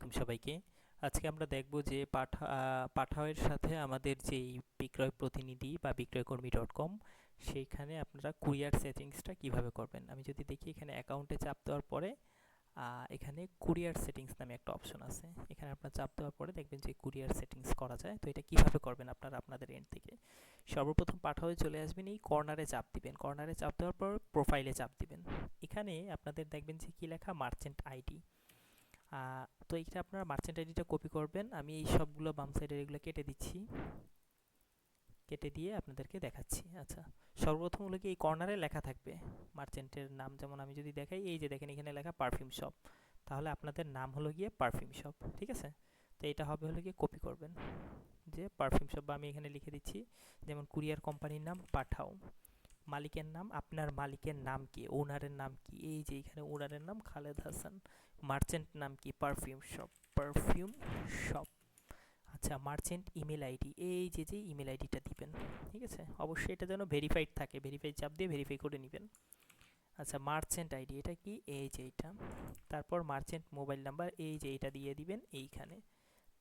আলাইকুম সবাইকে। আজকে আমরা দেখব যে পাঠাওয়ের সাথে আমাদের যেই বিক্রয় প্রতিনিধি বা বিক্রয়কর্মী.com সেইখানে আপনারা কুরিয়ার সেটিংসটা কিভাবে করবেন। আমি যদি দেখি এখানে অ্যাকাউন্টে চাপ দেওয়ার পরে এখানে কুরিয়ার সেটিংস নামে একটা অপশন আছে। এখানে আপনার চাপ দেওয়ার পরে দেখবেন যে কুরিয়ার সেটিংস করা যায়। তো এটা কিভাবে করবেন আপনারা আপনাদের এন্ড থেকে। সর্বপ্রথম পাঠাওয়ে চলে আসবেন, এই কর্নারে চাপ দিবেন। কর্নারে চাপ দেওয়ার পর প্রোফাইলে চাপ দিবেন। এখানে আপনাদের দেখবেন যে কি লেখা মার্চেন্ট আইডি। তো এইটা আপনারা মার্চেন্ট আইডিটা কপি করবেন। আমি এই সবগুলো বাম সাইডের এগুলো কেটে দিচ্ছি, কেটে দিয়ে আপনাদেরকে দেখাচ্ছি। আচ্ছা, সর্বপ্রথম হলো কি এই কর্নারে লেখা থাকবে মার্চেন্টের নাম। যেমন আমি যদি দেখাই, এই যে দেখেন এখানে লেখা পারফিউম শপ, তাহলে আপনাদের নাম হলো গিয়ে পারফিউম শপ। ঠিক আছে, তো এটা হবে হলো গিয়ে কপি করবেন যে পারফিউম শপ, বা আমি এখানে লিখে দিচ্ছি যেমন কুরিয়ার কোম্পানির নাম পাঠাও, মালিকের নাম, আপনার মালিকের নাম কি, ওনারের নাম কি, এই যে এখানে ওনারের নাম খালেদ হাসান, মার্চেন্ট নাম কি পারফিউম শপ, পারফিউম শপ। আচ্ছা, মার্চেন্ট ইমেল আইডি, এই যে ইমেল আইডিটা দিবেন। ঠিক আছে, অবশ্যই এটা যেন ভেরিফাইড থাকে, ভেরিফাই চাপ দিয়ে ভেরিফাই করে নেবেন। আচ্ছা, মার্চেন্ট আইডি এটা কি, এই যে এইটা। তারপর মার্চেন্ট মোবাইল নাম্বার, এই যে এইটা দিয়ে দিবেন এইখানে।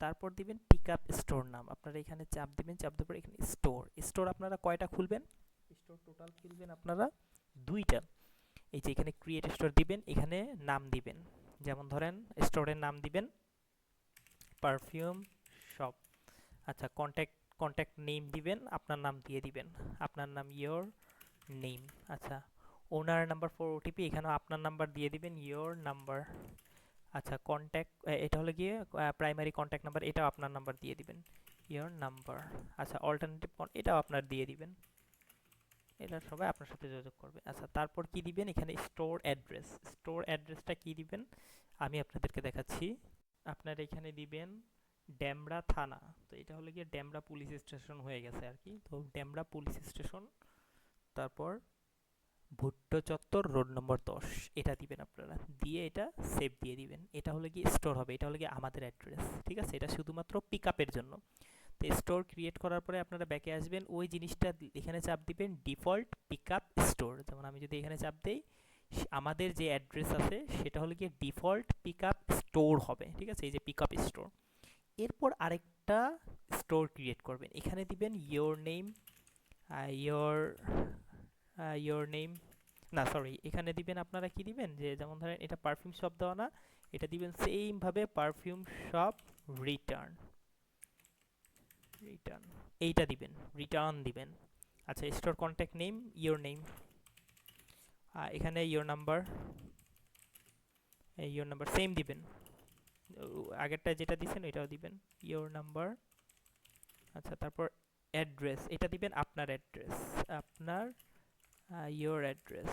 তারপর দিবেন পিক আপ স্টোর নাম, আপনারা এখানে চাপ দিবেন। চাপ দেওয়ার পর এখানে স্টোর, স্টোর আপনারা কয়টা খুলবেন, স্টোর টোটাল খুলবেন আপনারা দুইটা। এই যে এখানে ক্রিয়েট স্টোর দিবেন, এখানে নাম দিবেন। যেমন ধরেন স্টোরের নাম দিবেন পারফিউম শপ। আচ্ছা, কন্ট্যাক্ট নেম দিবেন, আপনার নাম দিয়ে দিবেন, আপনার নাম ইয়োর নেম। আচ্ছা, ওনার নাম্বার ফর ওটিপি, এখানেও আপনার নাম্বার দিয়ে দিবেন, ইয়োর নাম্বার। আচ্ছা, কন্ট্যাক্ট, এটা হলো গিয়ে প্রাইমারি কন্ট্যাক্ট নাম্বার, এটাও আপনার নাম্বার দিয়ে দিবেন, ইয়োর নাম্বার। আচ্ছা, অল্টারনেটিভ এটাও আপনার দিয়ে দিবেন, এটা সবাই আপনার সাথে যোগাযোগ করবে। আচ্ছা, তারপর কি দিবেন, এখানে স্টোর অ্যাড্রেস, স্টোর অ্যাড্রেসটা কি দিবেন আমি আপনাদেরকে দেখাচ্ছি। আপনার এখানে দিবেন ডেমরা থানা, তো এটা হলো গিয়ে ডেমরা পুলিশ স্টেশন হয়ে গেছে আর কি। তো ডেমরা পুলিশ স্টেশন, তারপর ভুট্টো চত্বর রোড নম্বর 10, এটা দিবেন আপনারা, দিয়ে এটা সেভ দিয়ে দিবেন। এটা হলো গিয়ে স্টোর হবে, এটা হলো গিয়ে আমাদের অ্যাড্রেস। ঠিক আছে, এটা শুধুমাত্র পিক আপের জন্য। তো স্টোর ক্রিয়েট করার পরে আপনারা ব্যাকে আসবেন, ওই জিনিসটা এখানে চাপ দিবেন ডিফল্ট পিক আপ স্টোর। যেমন আমি যদি এখানে চাপ দেই, আমাদের যে অ্যাড্রেস আছে সেটা হলো গিয়ে ডিফল্ট পিক আপ স্টোর হবে। ঠিক আছে, এই যে পিক আপ স্টোর। এরপর আরেকটা স্টোর ক্রিয়েট করবেন, এখানে দিবেন your name, your your name, না সরি, এখানে দিবেন আপনারা কি দিবেন, যে যেমন ধরেন এটা পারফিউম শপ দেওয়া না, এটা দিবেন সেম ভাবে পারফিউম শপ রিটার্ন, রিটার্ন এইটা দিবেন, রিটার্ন দিবেন। আচ্ছা, store contact name your name, এখানে ইয়োর নাম্বার সেম দিবেন, আগেরটা যেটা দিছেন এটাও দিবেন, ইয়োর নাম্বার। আচ্ছা, তারপর অ্যাড্রেস, এটা দিবেন আপনার অ্যাড্রেস, আপনার ইয়োর অ্যাড্রেস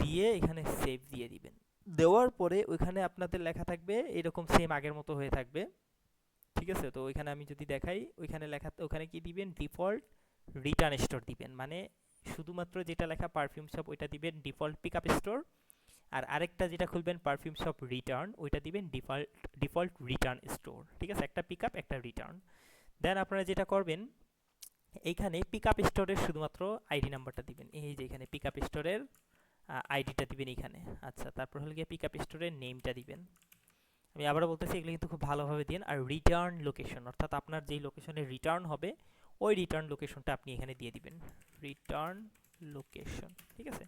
দিয়ে এখানে সেভ দিয়ে দিবেন। দেওয়ার পরে ওইখানে আপনাদের লেখা থাকবে এরকম সেম আগের মতো হয়ে থাকবে। ঠিক আছে, তো ওইখানে আমি যদি দেখাই, ওইখানে লেখা, ওখানে কি দিবেন ডিফল্ট রিটার্ন স্টোর দিবেন, মানে শুধুমাত্র যেটা লেখা পারফিউম শপ ওইটা দিবেন ডিফল্ট পিক আপ স্টোর, আর আরেকটা যেটা খুলবেন পারফিউম শপ রিটার্ন, ওইটা দিবেন ডিফল্ট রিটার্ন স্টোর। ঠিক আছে, একটা পিক আপ একটা রিটার্ন। দেন আপনারা যেটা করবেন, এইখানে পিক আপ স্টোরের শুধুমাত্র আইডি নাম্বারটা দিবেন, এই যে এখানে পিক আপ স্টোরের আইডিটা দিবেন এখানে। আচ্ছা, তারপর হলো গিয়ে পিক আপ স্টোরের নেমটা দিবেন। আমি আবারও বলতেছি, এগুলো কিন্তু খুব ভালোভাবে দিন। আর রিটার্ন লোকেশন, অর্থাৎ আপনার যেই লোকেশনে রিটার্ন হবে ওই রিটার্ন লোকেশনটা আপনি এখানে দিয়ে দিবেন, রিটার্ন লোকেশন। ঠিক আছে,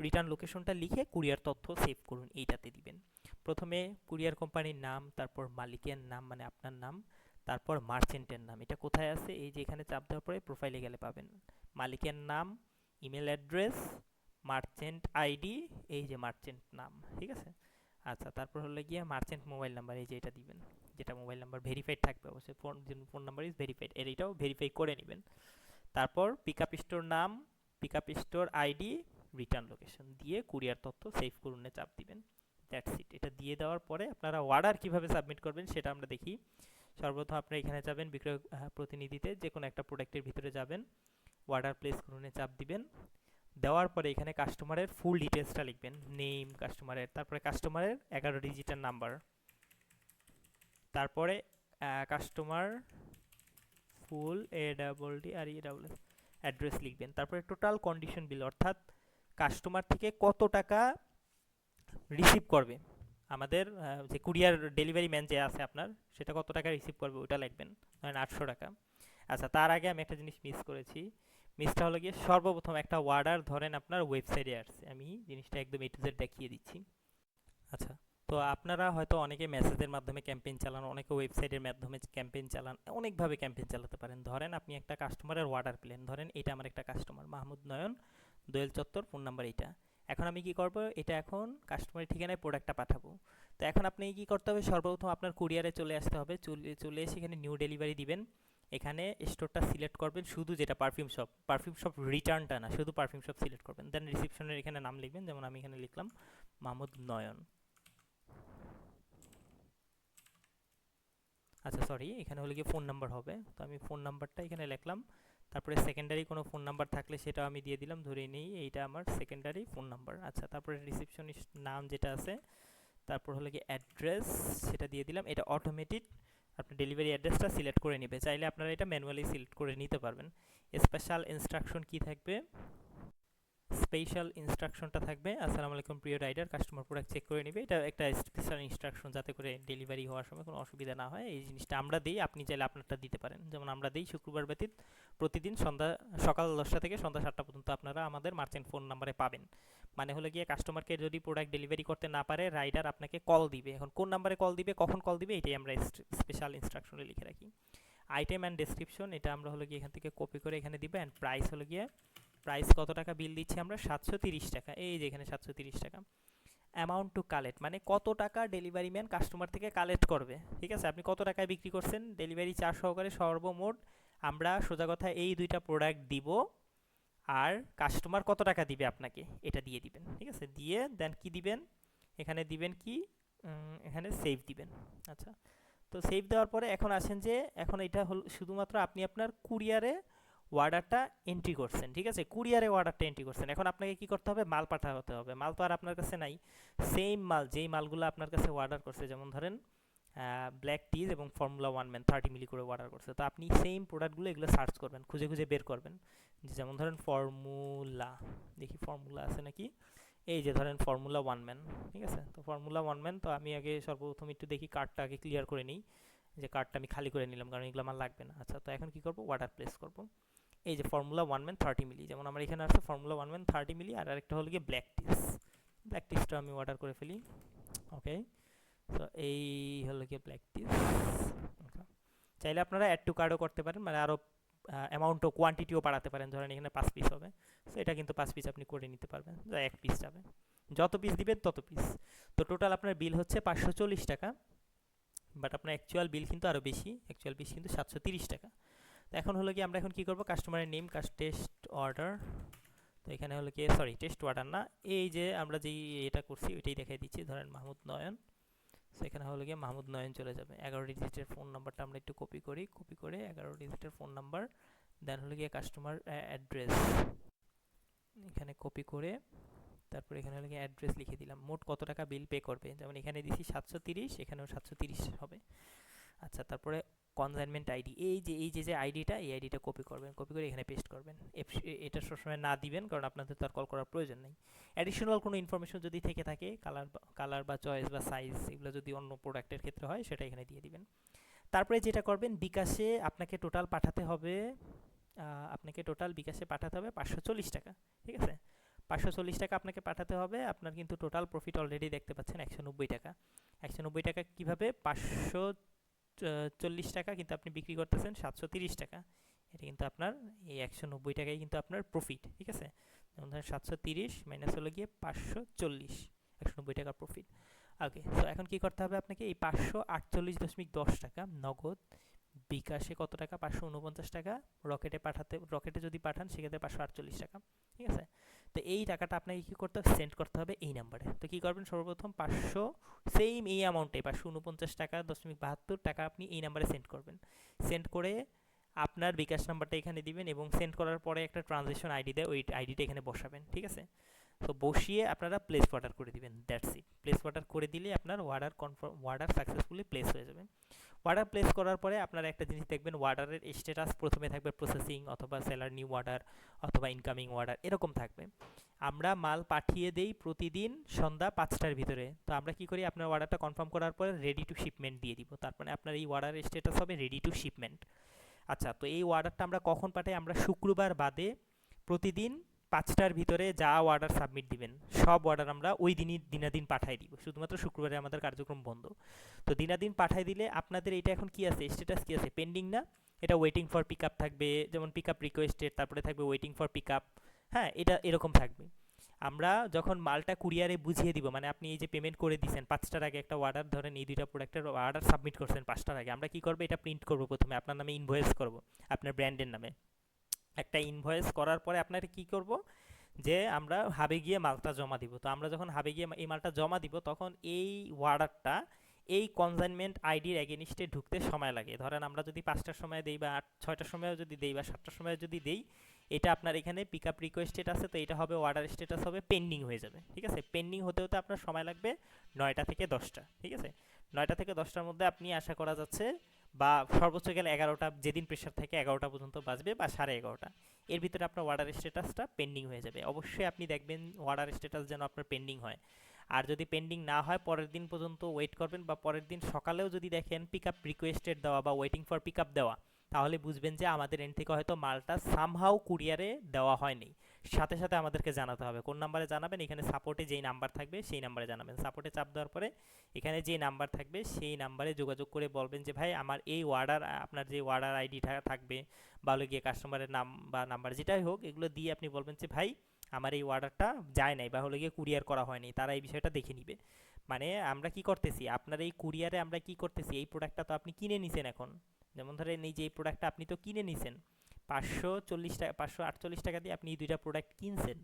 রিটার্ন লোকেশনটা লিখে কুরিয়ার তথ্য সেভ করুন, এইটাতে দিবেন। প্রথমে কুরিয়ার কোম্পানির নাম, তারপর মালিকের নাম মানে আপনার নাম, তারপর মার্চেন্টের নাম, এটা কোথায় আছে, এই যে এখানে চাপ দেওয়ার পরে প্রোফাইলে গেলে পাবেন। মালিকের নাম, ইমেল অ্যাড্রেস, মার্চেন্ট আইডি, এই যে মার্চেন্ট নাম। ঠিক আছে, আচ্ছা, তারপর হলো গিয়ে মার্চেন্ট মোবাইল নাম্বার, এই যে এটা দিবেন, যেটা মোবাইল নাম্বার ভেরিফাইড থাকবে অবশ্যই, ফোন নাম্বার ইজ ভেরিফাইড, এটাও ভেরিফাই করে নেবেন। তারপর pick up store name, pick up store ID, return location দিয়ে কুরিয়ার তথ্য সেভ করুনে চাপ দিবেন। That's it. এটা দিয়ে দেওয়ার পরে আপনারা অর্ডার কিভাবে সাবমিট করবেন সেটা আমরা দেখি। সর্বপ্রথম আপনারা এখানে যাবেন বিক্রয় প্রতিনিধিতে, যে কোনো একটা প্রোডাক্টের ভিতরে যাবেন, অর্ডার প্লেস করুনে চাপ দিবেন। দেওয়ার পরে এখানে কাস্টমারের ফুল ডিটেলসটা লিখবেন, নেম কাস্টমারের, তারপরে কাস্টমারের 11 ডিজিটের নাম্বার, তারপরে কাস্টমার ফুল ADD অ্যাড্রেস লিখবেন, তারপরে টোটাল কন্ডিশন বিল, অর্থাৎ কাস্টমার থেকে কত টাকা রিসিভ করবে আমাদের যে কুরিয়ার ডেলিভারি ম্যান যে আছে আপনার, সেটা কত টাকা রিসিভ করবে ওটা লিখবেন, ধরেন 800 টাকা। আচ্ছা, তার আগে আমি একটা জিনিস মিস করেছি। মিসটা হলো গিয়ে সর্বপ্রথম একটা অর্ডার ধরেন আপনার ওয়েবসাইটে আসছে, আমি জিনিসটা একদম A to Z দেখিয়ে দিচ্ছি। আচ্ছা, তো আপনারা হয়তো অনেকে মেসেজের মাধ্যমে ক্যাম্পেইন চালান, অনেকে ওয়েবসাইটের মাধ্যমে ক্যাম্পেইন চালান, অনেকভাবে ক্যাম্পেইন চালাতে পারেন। ধরেন আপনি একটা কাস্টমারের অর্ডার পেলেন, ধরেন এটা আমার একটা কাস্টমার মাহমুদ নয়ন, দোয়েল চত্বর, ফোন নাম্বার এইটা। এখন আমি কি করব, এটা এখন কাস্টমারের ঠিকানায় প্রোডাক্টটা পাঠাবো। তো এখন আপনি কি করতে হবে, সর্বপ্রথম আপনার কুরিয়ারে চলে আসতে হবে, চলে এসে এখানে নিউ ডেলিভারি দিবেন। এখানে স্টোরটা সিলেক্ট করবেন, শুধু যেটা পারফিউম শপ রিটার্নটা না, শুধু পারফিউম শপ সিলেক্ট করবেন। দেন রিসিপশনের এখানে নাম লিখবেন, যেমন আমি এখানে লিখলাম মাহমুদ নয়ন। আচ্ছা সরি, এখানে হলো গিয়ে ফোন নাম্বার হবে, তো আমি ফোন নাম্বারটা এখানে লিখলাম। তারপরে সেকেন্ডারি কোনো ফোন নাম্বার থাকলে সেটাও আমি দিয়ে দিলাম, ধরে নিই এইটা আমার সেকেন্ডারি ফোন নাম্বার। আচ্ছা, তারপরে রিসিপশনিস্ট নাম যেটা আছে, তারপর হলো গিয়ে অ্যাড্রেস, সেটা দিয়ে দিলাম। এটা অটোমেটিক আপনার ডেলিভারি অ্যাড্রেসটা সিলেক্ট করে নেবে, চাইলে আপনারা এটা ম্যানুয়ালি সিলেক্ট করে নিতে পারবেন। স্পেশাল ইনস্ট্রাকশন কি থাকবে, স্পেশাল ইনস্ট্রাকশনটা থাকবে, আসসালামু আলাইকুম প্রিয় রাইডার, কাস্টমার প্রোডাক্ট চেক করে নেবে। এটা একটা স্পেশাল ইনস্ট্রাকশন, যাতে করে ডেলিভারি হওয়ার সময় কোনো অসুবিধা না হয়। এই জিনিসটা আমরা দিই, আপনি চাইলে আপনারটা দিতে পারেন। যেমন আমরা দিই শুক্রবার ব্যতীত প্রতিদিন সকাল 10টা থেকে সন্ধ্যা 7টা পর্যন্ত আপনারা আমাদের মার্চেন্ট ফোন নাম্বারে পাবেন। মানে হলো গিয়ে কাস্টমারকে যদি প্রোডাক্ট ডেলিভারি করতে না পারে, রাইডার আপনাকে কল দিবে। এখন কোন নাম্বারে কল দিবে, কখন কল দিবে, এটাই আমরা স্পেশাল ইনস্ট্রাকশনে লিখে রাখি। আইটেম অ্যান্ড ডেসক্রিপশন, এটা আমরা হলো গিয়ে এখান থেকে কপি করে এখানে দিবে। অ্যান্ড প্রাইস হলো গিয়ে, প্রাইস কত টাকা বিল দিচ্ছি আমরা, 730 টাকা, এই যে এখানে 730 টাকা। অ্যামাউন্ট টু কালেক্ট, মানে কত টাকা ডেলিভারি ম্যান কাস্টমার থেকে কালেক্ট করবে। ঠিক আছে, আপনি কত টাকায় বিক্রি করছেন, ডেলিভারি চার্জ সহকারে সর্বমোট আমরা সোজা কথা এই দুইটা প্রোডাক্ট দিব, আর কাস্টমার কত টাকা দিবে আপনাকে এটা দিয়ে দিবেন। ঠিক আছে, দিয়ে দেন কি দিবেন, এখানে দিবেন কি, এখানে সেভ দিবেন। আচ্ছা, তো সেভ দেওয়ার পরে এখন আসেন যে, এখন এটা হল শুধুমাত্র আপনি আপনার কুরিয়ারে অর্ডারটা এন্ট্রি করছেন। ঠিক আছে, কুরিয়ারে অর্ডারটা এন্ট্রি করছেন। এখন আপনাকে কি করতে হবে, মাল পাঠাতে হবে। মাল তো আর আপনার কাছে নাই, সেম মাল যেই মালগুলো আপনার কাছে অর্ডার করছে, যেমন ধরেন ব্ল্যাক টিজ এবং ফর্মুলা 1 ম্যান 30 মিলি করে অর্ডার করছে, তো আপনি সেম প্রোডাক্টগুলো এগুলো সার্চ করবেন, খুঁজে খুঁজে বের করবেন। যেমন ধরেন ফর্মুলা, দেখি ফর্মুলা আছে নাকি, এই যে ধরেন ফর্মুলা 1 ম্যান। ঠিক আছে, তো ফর্মুলা 1 ম্যান, তো আমি আগে সর্বপ্রথম একটু দেখি কার্ডটা আগে ক্লিয়ার করে নিই, যে কার্ডটা আমি খালি করে নিলাম, কারণ এগুলো আমার লাগবে না। আচ্ছা, তো এখন কি করব, অর্ডার প্লেস করব। এই যে ফর্মুলা 1 ম্যান 30 মিলি, যেমন আমার এখানে আছে ফর্মুলা 1 ম্যান 30 মিলি, আর আরেকটা হলো গিয়ে ব্ল্যাক টিস। ব্ল্যাক টিসটা আমি অর্ডার করে ফেলি। ওকে, তো এই হলো গিয়ে ব্ল্যাক টিস। চাইলে আপনারা অ্যাড টু কার্ডও করতে পারেন, মানে আরও অ্যামাউন্টও কোয়ান্টিটিও বাড়াতে পারেন। ধরেন এখানে 5 পিস হবে, তো এটা কিন্তু 5 পিস আপনি করে নিতে পারবেন, যা 1 পিস যাবে, যত পিস দিবেন তত পিস। তো টোটাল আপনার বিল হচ্ছে 540 টাকা, বাট আপনার অ্যাকচুয়াল বিল কিন্তু আরও বেশি, অ্যাকচুয়াল বিল কিন্তু 730 টাকা। তো এখন হলো কি, আমরা এখন কি করব, কাস্টমারের নেম, টেস্ট অর্ডার, তো এখানে হলো কি, সরি টেস্ট অর্ডার না, এই যে আমরা যেই এটা করছি ওইটাই দেখাই দিচ্ছি, ধরেন মাহমুদ নয়ন। সেখানে হলো গিয়ে মাহমুদ নয়ন চলে যাবে। 11 ডিজিটের ফোন নাম্বারটা আমরা একটু কপি করি, কপি করে 11 ডিজিটের ফোন নাম্বার, দেন হলো গিয়ে কাস্টমার অ্যাড্রেস, এখানে কপি করে তারপর এখানে হলো গিয়ে অ্যাড্রেস লিখে দিলাম। মোট কত টাকা বিল পে করবে, যেমন এখানে দিছি 730, এখানেও 730 হবে। আচ্ছা, তারপরে কনসাইনমেন্ট আইডি, এই যে আইডিটা, এই আইডিটা কপি করবেন, কপি করে এখানে পেস্ট করবেন। এটা সবসময় না দিবেন, কারণ আপনাদের তো আর কল করার প্রয়োজন নেই। অ্যাডিশনাল কোনো ইনফরমেশন যদি থেকে থাকে, কালার বা চয়েস বা সাইজ, এগুলো যদি অন্য প্রোডাক্টের ক্ষেত্রে হয়, সেটা এখানে দিয়ে দিবেন। তারপরে যেটা করবেন, বিকাশে আপনাকে টোটাল পাঠাতে হবে, বিকাশে পাঠাতে হবে 540 টাকা। ঠিক আছে, 540 টাকা আপনাকে পাঠাতে হবে। আপনার কিন্তু টোটাল প্রফিট অলরেডি দেখতে পাচ্ছেন 190 টাকা। 190 টাকা কীভাবে, 540 টাকা কিন্তু আপনি বিক্রি করতেছেন 730 টাকা, এটা কিন্তু আপনার এই 190 টাকাই কিন্তু আপনার প্রফিট। ঠিক আছে, যেমন ধরেন 730 মাইনাস হলো গিয়ে 540, 190 টাকা প্রফিট। ওকে, তো এখন কি করতে হবে আপনাকে, এই 548.10 টাকা নগদ, বিকাশে কত টাকা, 549 টাকা, রকেটে যদি পাঠান সেক্ষেত্রে 548 টাকা। ঠিক আছে, তো এই টাকাটা আপনাকে কী করতে হবে, সেন্ড করতে হবে এই নাম্বারে। তো কী করবেন, সর্বপ্রথম 500, সেম এই অ্যামাউন্টে 549.72 টাকা আপনি এই নাম্বারে সেন্ড করবেন। সেন্ড করে আপনার বিকাশ নাম্বারটা এখানে দিবেন, এবং সেন্ড করার পরে একটা ট্রানজ্যাকশন আইডি দেয়, ওই আইডিটা এখানে বসাবেন। ঠিক আছে, তো বসিয়ে আপনারা প্লেস অর্ডার করে দিবেন, দ্যাটস ইট। প্লেস অর্ডার করে দিলে আপনার অর্ডার সাকসেসফুলি প্লেস হয়ে যাবে। অর্ডার প্লেস করার পরে আপনারা একটা জিনিস দেখবেন, অর্ডারের স্ট্যাটাস প্রথমে থাকবে প্রসেসিং, অথবা সেলার নিউ অর্ডার, অথবা ইনকামিং অর্ডার, এরকম থাকবে। আমরা মাল পাঠিয়ে দেই প্রতিদিন সন্ধ্যা 5টার ভিতরে। তো আমরা কি করি, আপনার অর্ডারটা কনফার্ম করার পরে রেডি টু শিপমেন্ট দিয়ে দিব, তারপরে আপনার এই অর্ডার স্ট্যাটাস হবে রেডি টু শিপমেন্ট। আচ্ছা, তো এই অর্ডারটা আমরা কখন পাঠাই, আমরা শুক্রবার বাদে প্রতিদিন 5টার ভিতরে যা অর্ডার সাবমিট দিবেন সব অর্ডার আমরা ওই দিনই দিনাদিন পাঠাই দিব, শুধুমাত্র শুক্রবারে আমাদের কার্যক্রম বন্ধ। তো দিনাদিন পাঠাই দিলে আপনাদের এটা এখন কি আছে, স্ট্যাটাস কি আছে, পেন্ডিং না, এটা ওয়েটিং ফর পিক আপ থাকবে, যেমন পিক আপ রিকোয়েস্টেড, তারপরে থাকবে ওয়েটিং ফর পিক আপ। হ্যাঁ, এটা এরকম থাকবে। আমরা যখন মালটা কুরিয়ারে বুঝিয়ে দিব, মানে আপনি এই যে পেমেন্ট করে দিয়েছেন 5টার আগে একটা অর্ডার, ধরেন এই দুইটা প্রোডাক্টের অর্ডার সাবমিট করছেন 5টার আগে, আমরা কি করবো, এটা প্রিন্ট করব, প্রথমে আপনার নামে ইনভয়েস করব, আপনার ব্র্যান্ডের নামে একটা ইনভয়েস করার পরে আপনার কি করব, যে আমরা হাবে গিয়ে মালটা জমা দিব। তো আমরা যখন হাবে গিয়ে এই মালটা জমা দিব, তখন এই অর্ডারটা এই কনসাইনমেন্ট আইডির এগেনিস্টে ঢুকতে সময় লাগে। ধরেন আমরা যদি 5টার সময় দেই বা 6টার সময়ও যদি দেই বা 7টার সময় যদি দেই, এটা আপনার এখানে পিক আপ রিকোয়েস্টেড আছে, তো এটা হবে অর্ডার স্ট্যাটাস হবে পেন্ডিং হয়ে যাবে। ঠিক আছে, পেন্ডিং হতে হতে আপনার সময় লাগবে 9টা থেকে 10টা। ঠিক আছে, 9টা থেকে 10টার মধ্যে আপনি আশা করা যাচ্ছে, বা সর্বোচ্চ গেলে 11টা, যেদিন প্রেশার থাকে 11টা পর্যন্ত বাজবে বা 11:30, এর ভিতরে আপনার অর্ডার স্ট্যাটাসটা পেন্ডিং হয়ে যাবে। অবশ্যই আপনি দেখবেন অর্ডার স্ট্যাটাস যেন আপনার পেন্ডিং হয়। আর যদি পেন্ডিং না হয়, পরের দিন পর্যন্ত ওয়েট করবেন, বা পরের দিন সকালেও যদি দেখেন পিক আপ রিকোয়েস্টেড দেওয়া বা ওয়েটিং ফর পিক আপ দেওয়া, তাহলে বুঝবেন যে আমাদের এন্ড থেকে হয়তো মালটা সামহাউ কুরিয়ারে দেওয়া হয়নি। সাথে সাথে আমাদেরকে জানাতে হবে। কোন নাম্বারে জানাবেন, এখানে সাপোর্টে যেই নাম্বার থাকবে সেই নাম্বারে জানাবেন। সাপোর্টে চাপ দেওয়ার পরে এখানে যে নাম্বার থাকবে সেই নাম্বারে যোগাযোগ করে বলবেন যে ভাই আমার এই অর্ডার, আপনার যে অর্ডার আইডিটা থাকবে বা হলো গিয়ে কাস্টমারের নাম বা নাম্বার যেটাই হোক, এগুলো দিয়ে আপনি বলবেন যে ভাই আমার এই অর্ডারটা যায় নাই বা হলো গিয়ে কুরিয়ার করা হয়নি, তারা এই বিষয়টা দেখে নিবে। মানে আমরা কি করতেছি, আপনার এই কুরিয়ারে আমরা কি করতেছি, এই প্রোডাক্টটা তো আপনি কিনে নিছেন এখন, যেমন ধরেন এই যে এই প্রোডাক্টটা আপনি তো কিনে নিছেন 540 টাকা, 548 টাকা দিয়ে আপনি এই দুইটা প্রোডাক্ট কিনছেন,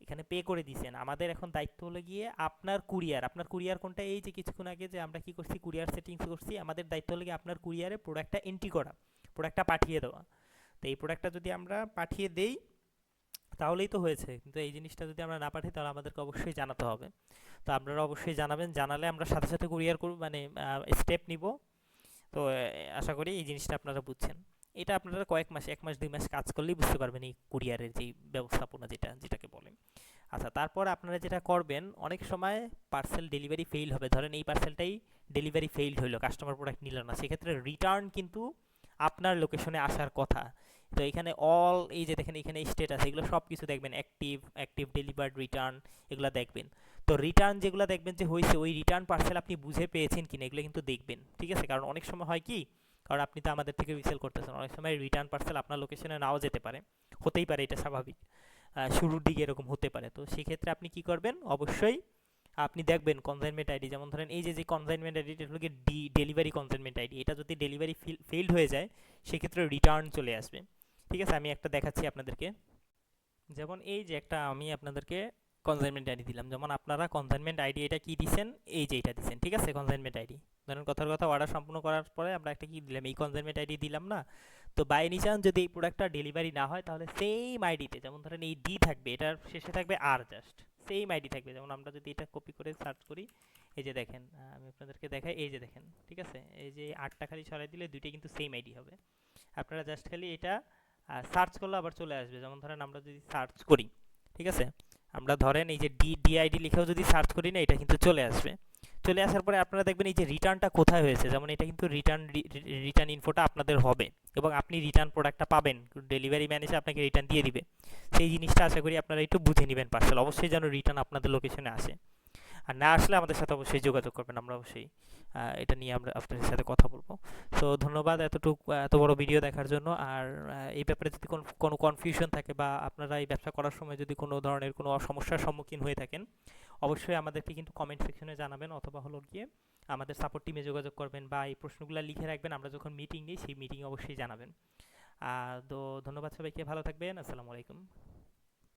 এখানে পে করে দিয়েছেন। আমাদের এখন দায়িত্ব হলো গিয়ে আপনার কুরিয়ার, আপনার কুরিয়ার কোনটা, এই যে কিছুক্ষণ আগে যে আমরা কি করছি কুরিয়ার সেটিংস করছি, আমাদের দায়িত্ব হলো গিয়ে আপনার কুরিয়ারে প্রোডাক্টটা এন্ট্রি করা, প্রোডাক্টটা পাঠিয়ে দেওয়া। তো এই প্রোডাক্টটা যদি আমরা পাঠিয়ে দেই তাহলেই তো হয়েছে, কিন্তু এই জিনিসটা যদি আমরা না পাঠাই তাহলে আমাদেরকে অবশ্যই জানাতে হবে। তো আপনারা অবশ্যই জানাবেন, জানালে আমরা সাথে সাথে কুরিয়ার করব, মানে স্টেপ নিব। তো আশা করি এই জিনিসটা আপনারা বুঝছেন। এটা আপনারা কয়েক মাস, 1 মাস 2 মাস কাজ করলেই বুঝতে পারবেন এই কুরিয়ারের যে ব্যবস্থাপনা যেটাকে বলে। আচ্ছা, তারপর আপনারা যেটা করবেন, অনেক সময় পার্সেল ডেলিভারি ফেইল হবে, ধরেন এই পার্সেলটাই ডেলিভারি ফেইল হলো, কাস্টমার প্রোডাক্ট নিল না, সেক্ষেত্রে রিটার্ন কিন্তু আপনার লোকেশনে আসার কথা। তো এখানে অল, এই যে দেখেন এখানে স্ট্যাটাস, এগুলো সব কিছু দেখবেন, অ্যাক্টিভ, অ্যাক্টিভ ডেলিভার্ড, রিটার্ন, এগুলো দেখবেন। তো রিটার্ন যেগুলো দেখবেন যে হয়েছে, ওই রিটার্ন পার্সেল আপনি বুঝে পেয়েছেন কিনা এগুলো কিন্তু দেখবেন। ঠিক আছে, কারণ অনেক সময় হয় কি, কারণ আপনি তো আমাদের থেকে রিসেল করতেছেন, অনেক সময় রিটার্ন পার্সেল আপনার লোকেশনে নাও যেতে পারে, হতেই পারে, এটা স্বাভাবিক, শুরুর দিকে এরকম হতে পারে। তো সেক্ষেত্রে আপনি কি করবেন, অবশ্যই আপনি দেখবেন কনসাইনমেন্ট আইডি, যেমন ধরেন এই যে কনসাইনমেন্ট আইডি, এটা হলো ডেলিভারি কনসাইনমেন্ট আইডি, এটা যদি ডেলিভারি ফেইল্ড হয়ে যায় সেক্ষেত্রে রিটার্ন চলে আসবে। ঠিক আছে, আমি একটা দেখাচ্ছি আপনাদেরকে। যেমন এই যে একটা আমি আপনাদেরকে কনসাইনমেন্ট আইডি দিলাম, যেমন আপনারা কনসাইনমেন্ট আইডি এটা কি দিছেন, এই যে এটা দিছেন। ঠিক আছে, কনসাইনমেন্ট আইডি, ধরেন কথার কথা অর্ডার সম্পূর্ণ করার পরে আমরা একটা কি দিলাম, এই কনসাইনমেন্ট আইডি দিলাম না। তো বাই এনি চান্স যদি এই প্রোডাক্টটা ডেলিভারি না হয়, তাহলে সেম আইডিতে, যেমন ধরেন এই ডি থাকবে, এটার শেষে থাকবে আর, জাস্ট সেম আইডি থাকবে। যেমন আমরা যদি এটা কপি করে সার্চ করি, এই যে দেখেন, আমি আপনাদেরকে দেখাই, এই যে দেখেন, ঠিক আছে, এই যে আরটা খালি সরাই দিলে দুইটা কিন্তু সেম আইডি হবে। আপনারা জাস্ট খালি এটা সার্চ করলে আবার চলে আসবে। যেমন ধরেন আমরা যদি সার্চ করি, ঠিক আছে, আমরা ধরেন এই যে ডিআইডি লিখেও যদি সার্চ করি না, এটা কিন্তু চলে আসবে। চলে আসার পরে আপনারা দেখবেন এই যে রিটার্নটা কোথায় হয়েছে, যেমন এটা কিন্তু রিটার্ন ইনফোটা আপনাদের হবে, এবং আপনি রিটার্ন প্রোডাক্টটা পাবেন, ডেলিভারি ম্যান এসে আপনাকে রিটার্ন দিয়ে দিবে। সেই জিনিসটা আশা করি আপনারা একটু বুঝে নেবেন, পার্সেল অবশ্যই যেন রিটার্ন আপনাদের লোকেশনে আসে। আর না আসলে আমাদের সাথে অবশ্যই যোগাযোগ করবেন, আমরা অবশ্যই এটা নিয়ে আমরা আপনাদের সাথে কথা বলবো। সো ধন্যবাদ এত বড় ভিডিও দেখার জন্য। আর এই ব্যাপারে যদি কোনো কনফিউশন থাকে, বা আপনারা এই ব্যবসা করার সময় যদি কোনো ধরনের কোনো সমস্যার সম্মুখীন হয়ে থাকেন, অবশ্যই আমাদেরকে কিন্তু কমেন্ট সেকশনে জানাবেন, অথবা হলো গিয়ে আমাদের সাপোর্ট টিমে যোগাযোগ করবেন, বা এই প্রশ্নগুলো লিখে রাখবেন, আমরা যখন মিটিং নিই সেই মিটিং অবশ্যই জানাবেন। তো ধন্যবাদ সবাইকে, ভালো থাকবেন, আসসালামু আলাইকুম।